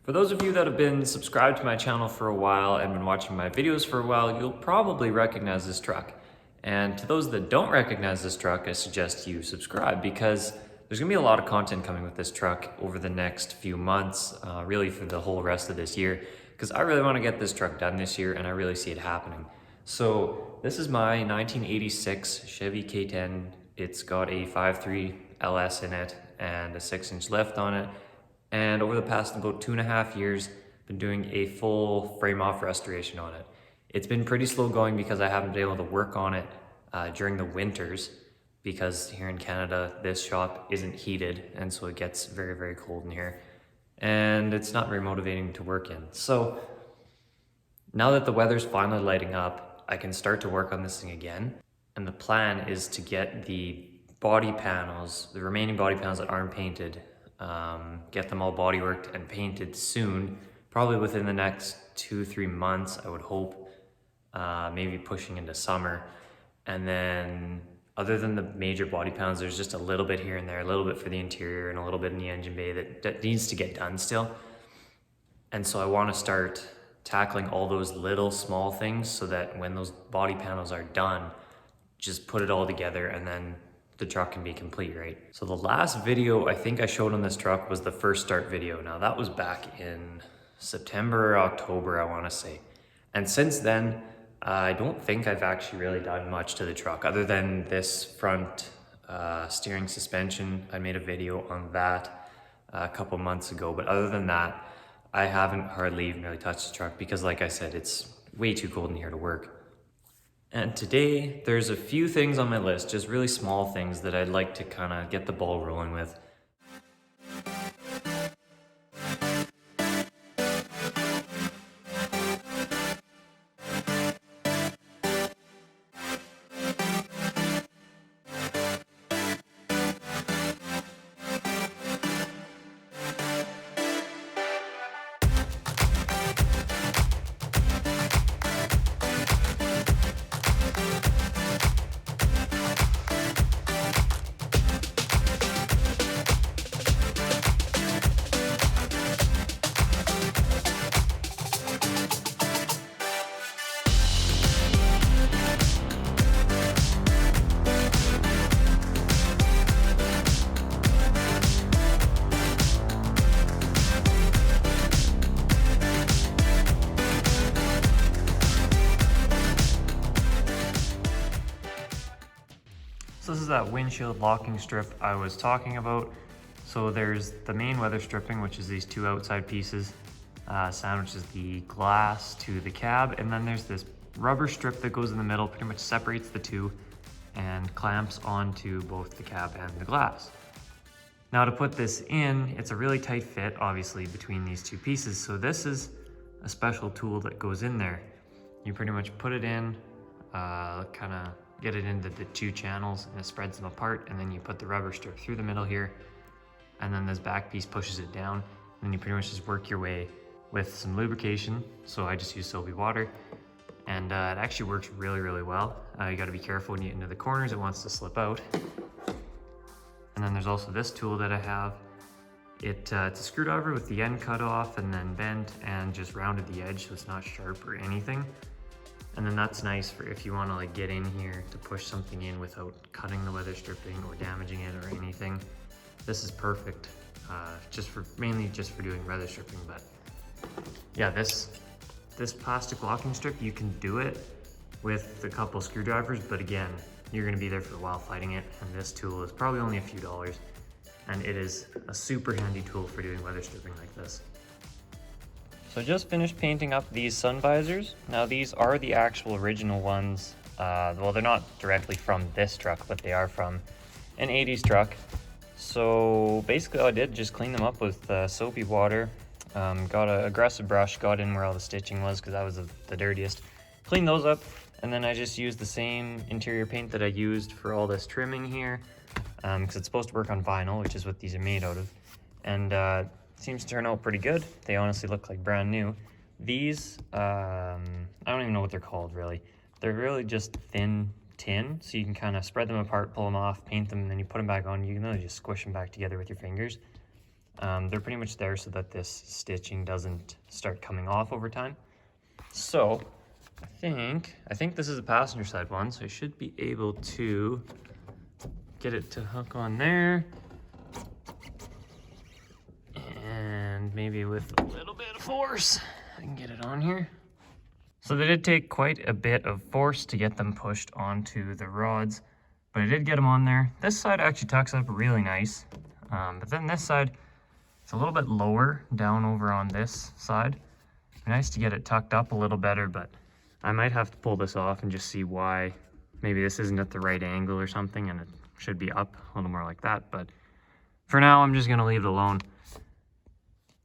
For those of you that have been subscribed to my channel for a while and been watching my videos for a while, you'll probably recognize this truck. And to those that don't recognize this truck, I suggest you subscribe because there's gonna be a lot of content coming with this truck over the next few months, really for the whole rest of this year, because I really wanna get this truck done this year and I really see it happening. So this is my 1986 Chevy K10. It's got a 5.3 LS in it and a 6-inch lift on it. And over the past about 2.5 years, been doing a full frame off restoration on it. It's been pretty slow going because I haven't been able to work on it during the winters because here in Canada, this shop isn't heated and so it gets very, very cold in here. And it's not very motivating to work in. So now that the weather's finally lighting up, I can start to work on this thing again. And the plan is to get the body panels, the remaining body panels that aren't painted, get them all body worked and painted soon, probably within the next 2-3 months, I would hope, maybe pushing into summer. And then other than the major body panels, there's just a little bit here and there, a little bit for the interior and a little bit in the engine bay that needs to get done still. And so I want to start tackling all those little small things so that when those body panels are done, just put it all together and then the truck can be complete, right? So the last video I think I showed on this truck was the first start video. Now that was back in September or October, I wanna say. And since then, I don't think I've actually really done much to the truck other than this front steering suspension. I made a video on that a couple months ago, but other than that, I haven't hardly even really touched the truck because like I said, it's way too cold in here to work. And today, there's a few things on my list, just really small things that I'd like to kind of get the ball rolling with. So this is that windshield locking strip I was talking about. So there's the main weather stripping, which is these two outside pieces, sandwiches the glass to the cab, and then there's this rubber strip that goes in the middle, pretty much separates the two and clamps onto both the cab and the glass. Now to put this in, it's a really tight fit, obviously, between these two pieces. So this is a special tool that goes in there. You pretty much put it in, kind of get it into the two channels and it spreads them apart, and then you put the rubber strip through the middle here, and then this back piece pushes it down, and then you pretty much just work your way with some lubrication. So I just use soapy water, and it actually works really, really well. You got to be careful when you get into the corners, it wants to slip out. And then there's also this tool that I have. It's a screwdriver with the end cut off and then bent and just rounded the edge so it's not sharp or anything. And then that's nice for if you want to like get in here to push something in without cutting the weather stripping or damaging it or anything. This is perfect, mainly just for doing weather stripping. But yeah, this plastic locking strip, you can do it with a couple screwdrivers, but again, you're going to be there for a while fighting it. And this tool is probably only a few dollars, and it is a super handy tool for doing weather stripping like this. So I just finished painting up these sun visors. Now these are the actual original ones. Well, they're not directly from this truck, but they are from an 80s truck. So basically all I did, just clean them up with soapy water. Got an aggressive brush, got in where all the stitching was because that was the dirtiest. Cleaned those up, and then I just used the same interior paint that I used for all this trimming here, because it's supposed to work on vinyl, which is what these are made out of. And seems to turn out pretty good. They honestly look like brand new. These, I don't even know what they're called really. They're really just thin tin, so you can kind of spread them apart, pull them off, paint them, and then you put them back on. You can really just squish them back together with your fingers. They're pretty much there so that this stitching doesn't start coming off over time. So I think this is the passenger side one, so I should be able to get it to hook on there. And maybe with a little bit of force, I can get it on here. So they did take quite a bit of force to get them pushed onto the rods, but I did get them on there. This side actually tucks up really nice, but then this side, it's a little bit lower down over on this side. It'd be nice to get it tucked up a little better, but I might have to pull this off and just see why. Maybe this isn't at the right angle or something and it should be up a little more like that, but for now I'm just gonna leave it alone.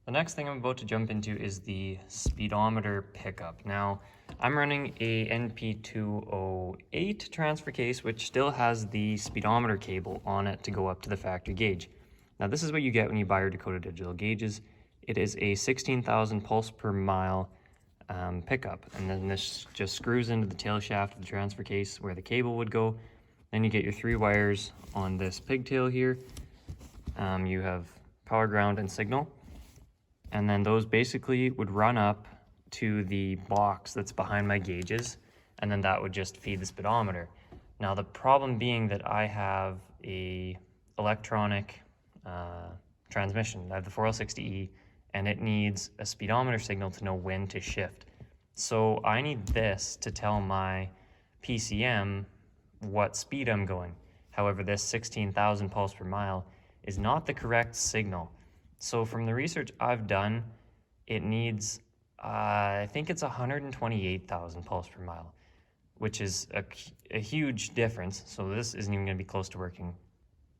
The next thing I'm about to jump into is the speedometer pickup. Now, I'm running a NP208 transfer case, which still has the speedometer cable on it to go up to the factory gauge. Now, this is what you get when you buy your Dakota Digital gauges. It is a 16,000 pulse per mile pickup, and then this just screws into the tail shaft of the transfer case where the cable would go. Then you get your 3 wires on this pigtail here. You have power, ground, and signal. And then those basically would run up to the box that's behind my gauges, and then that would just feed the speedometer. Now the problem being that I have a electronic transmission. I have the 4L60E, and it needs a speedometer signal to know when to shift. So I need this to tell my PCM what speed I'm going. However, this 16,000 pulse per mile is not the correct signal. So from the research I've done, it needs, I think it's 128,000 pulse per mile, which is a huge difference. So this isn't even gonna be close to working.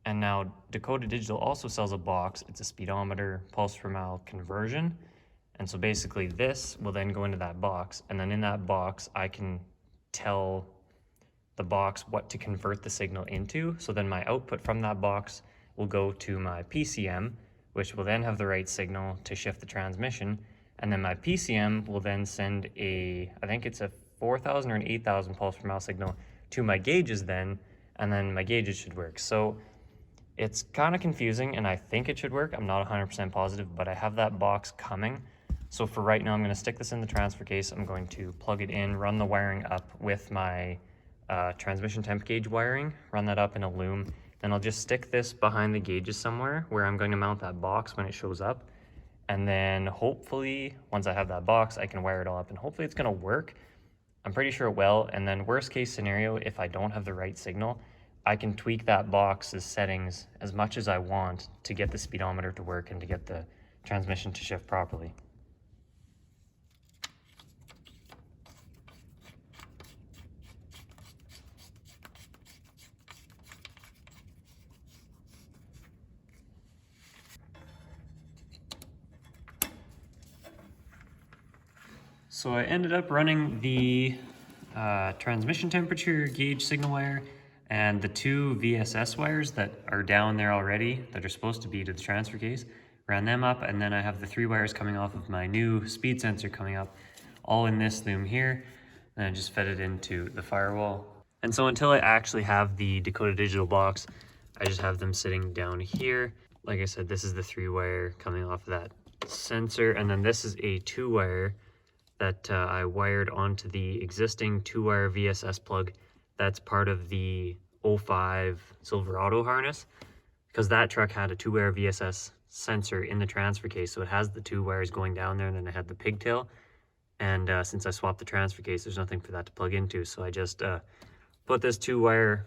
And now Dakota Digital also sells a box. It's a speedometer pulse per mile conversion. And so basically this will then go into that box. And then in that box, I can tell the box what to convert the signal into. So then my output from that box will go to my PCM, which will then have the right signal to shift the transmission. And then my PCM will then send I think it's a 4,000 or an 8,000 pulse per mile signal to my gauges then, and then my gauges should work. So it's kind of confusing, and I think it should work. I'm not 100% positive, but I have that box coming. So for right now, I'm gonna stick this in the transfer case. I'm going to plug it in, run the wiring up with my transmission temp gauge wiring, run that up in a loom. Then I'll just stick this behind the gauges somewhere where I'm going to mount that box when it shows up. And then hopefully, once I have that box, I can wire it all up and hopefully it's gonna work. I'm pretty sure it will. And then worst case scenario, if I don't have the right signal, I can tweak that box's settings as much as I want to get the speedometer to work and to get the transmission to shift properly. So I ended up running the transmission temperature gauge signal wire and the 2 VSS wires that are down there already that are supposed to be to the transfer case. Ran them up, and then I have the 3 wires coming off of my new speed sensor coming up, all in this loom here. And I just fed it into the firewall. And so until I actually have the Dakota Digital box, I just have them sitting down here. Like I said, this is the 3 wire coming off of that sensor, and then this is a 2 wire that I wired onto the existing 2 wire VSS plug that's part of the 05 Silverado harness, because that truck had a 2 wire VSS sensor in the transfer case, so it has the 2 wires going down there, and then it had the pigtail. And since I swapped the transfer case, there's nothing for that to plug into, so I just put this 2 wire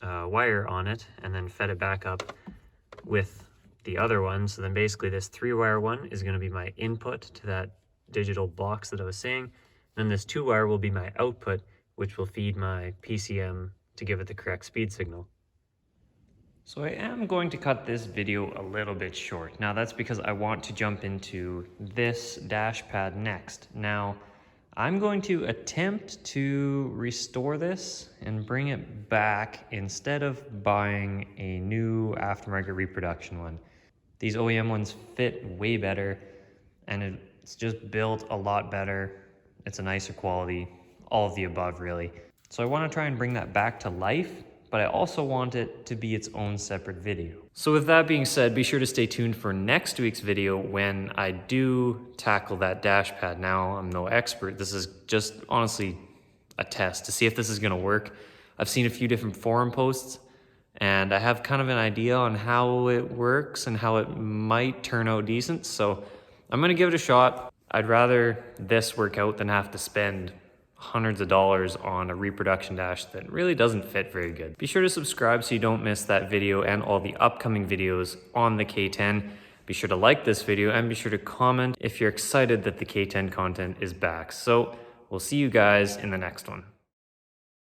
wire on it and then fed it back up with the other one. So then basically this 3 wire one is going to be my input to that digital box that I was saying. Then this 2 wire will be my output, which will feed my PCM to give it the correct speed signal. So I am going to cut this video a little bit short. Now that's because I want to jump into this dash pad next. Now I'm going to attempt to restore this and bring it back instead of buying a new aftermarket reproduction one. These OEM ones fit way better, and it's just built a lot better. It's a nicer quality, all of the above really. So I want to try and bring that back to life, but I also want it to be its own separate video. So with that being said, be sure to stay tuned for next week's video when I do tackle that dash pad. Now, I'm no expert. This is just honestly a test to see if this is gonna work. I've seen a few different forum posts and I have kind of an idea on how it works and how it might turn out decent. So I'm gonna give it a shot. I'd rather this work out than have to spend hundreds of dollars on a reproduction dash that really doesn't fit very good. Be sure to subscribe so you don't miss that video and all the upcoming videos on the K10. Be sure to like this video and be sure to comment if you're excited that the K10 content is back. So we'll see you guys in the next one.